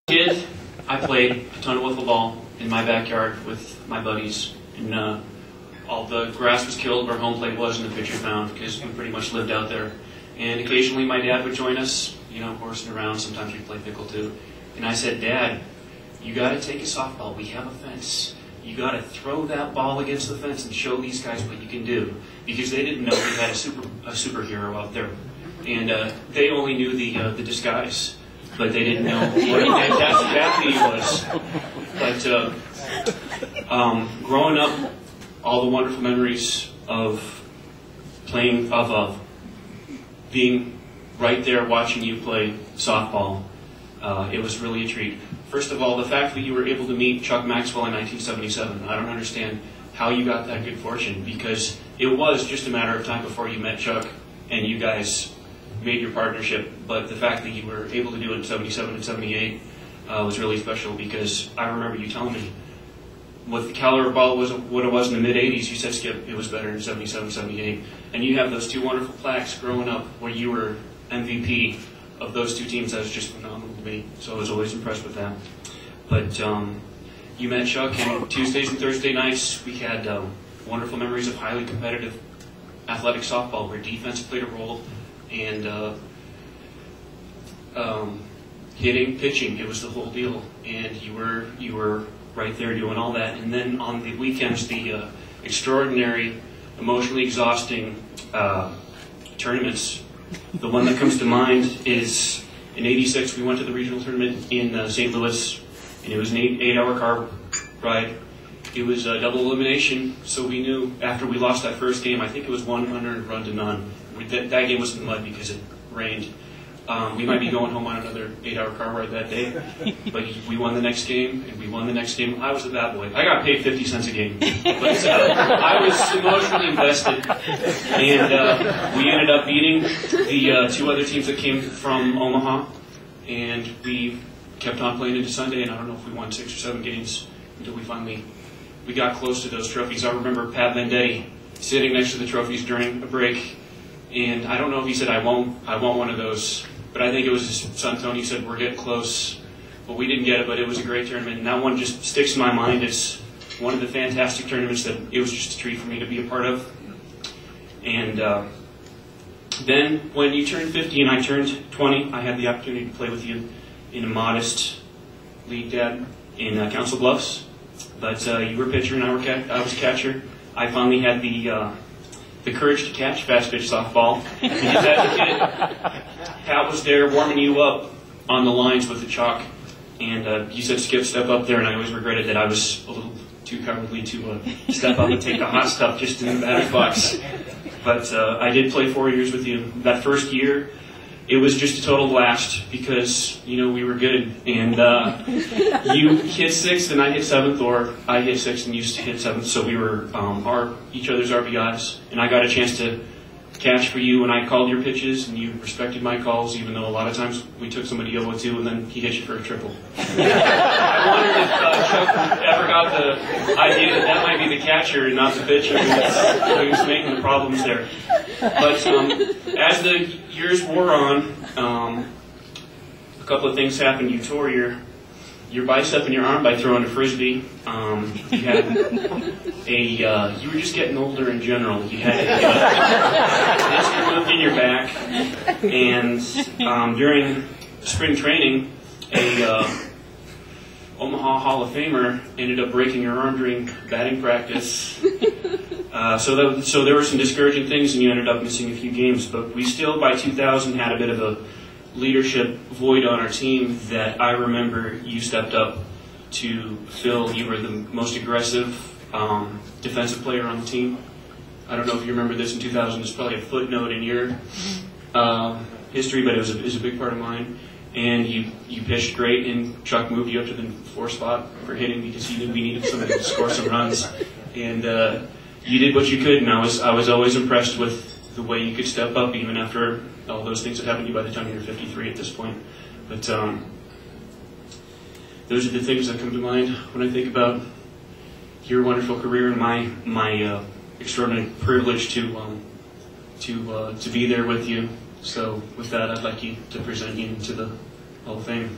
Kid, I played a ton of wiffle ball in my backyard with my buddies, and all the grass was killed where home plate was and the pitcher found because we pretty much lived out there. And occasionally my dad would join us, horsing around. Sometimes we'd play pickle too. And I said, "Dad, you got to take a softball. We have a fence. You got to throw that ball against the fence and show these guys what you can do," because they didn't know we had a superhero out there, and they only knew the disguise. But they didn't know what a fantastic athlete he was. But growing up, all the wonderful memories of playing, of being right there watching you play softball, it was really a treat. First of all, the fact that you were able to meet Chuck Maxwell in 1977, I don't understand how you got that good fortune, because it was just a matter of time before you met Chuck and you guys made your partnership. But the fact that you were able to do it in 77 and 78 was really special, because I remember you telling me what the caliber ball was, what it was in the mid-80s. You said, "Skip, it was better in 77, 78. And you have those two wonderful plaques growing up where you were MVP of those two teams. That was just phenomenal to me. So I was always impressed with that. But you met Chuck, and Tuesdays and Thursday nights we had wonderful memories of highly competitive athletic softball where defense played a role, and hitting, pitching, it was the whole deal. And you were right there doing all that. And then on the weekends, the extraordinary, emotionally exhausting tournaments. The one that comes to mind is in '86, we went to the regional tournament in St. Louis, and it was an 8-hour car ride. It was double elimination, so we knew after we lost that first game, I think it was 100 run to none. That game was in the mud because it rained. We might be going home on another 8-hour car ride that day, but we won the next game, and we won the next game. I was the bad boy. I got paid 50 cents a game, but I was emotionally invested, and we ended up beating the two other teams that came from Omaha, and we kept on playing into Sunday, and I don't know if we won 6 or 7 games until we got close to those trophies. I remember Pat Vendetti sitting next to the trophies during a break, and I don't know if he said, I want one of those, but I think it was his son Tony said, "We're getting close." But we didn't get it, but it was a great tournament, and that one just sticks in my mind as one of the fantastic tournaments that it was just a treat for me to be a part of. And then when you turned 50 and I turned 20, I had the opportunity to play with you in a modest league, Dad, in Council Bluffs. But you were pitcher and I was catcher. I finally had the courage to catch fast pitch softball. Because as a kid, Pat was there warming you up on the lines with the chalk. And you said, "Skip, step up there." And I always regretted that I was a little too cowardly to step up and take the hot stuff just in the batter's box. But I did play 4 years with you. That first year, it was just a total blast because, we were good. And you hit 6th and I hit 7th, or I hit 6th and you hit 7th. So we were each other's RBIs. And I got a chance to catch for you, and I called your pitches, and you respected my calls, even though a lot of times we took somebody 0-2 and then he hit you for a triple. I wondered if Chuck ever got the idea that might be the catcher and not the pitcher who was making the problems there. But as the years wore on, a couple of things happened. You tore your bicep and your arm by throwing a frisbee. You had you were just getting older in general. You had a disc removed in your back, and during spring training, a Omaha Hall of Famer ended up breaking your arm during batting practice. So there were some discouraging things, and you ended up missing a few games. But we still, by 2000, had a bit of a leadership void on our team that I remember you stepped up to fill. You were the most aggressive defensive player on the team. I don't know if you remember this in 2000. It's probably a footnote in your history, but it was a big part of mine. And you pitched great, and Chuck moved you up to the 4th spot for hitting because he knew we needed somebody to score some runs. And you did what you could, and I was always impressed with the way you could step up even after all those things that happened to you by the time you were 53 at this point. But those are the things that come to mind when I think about your wonderful career and my extraordinary privilege to be there with you. So with that, I'd like you to present you to the Hall of Fame.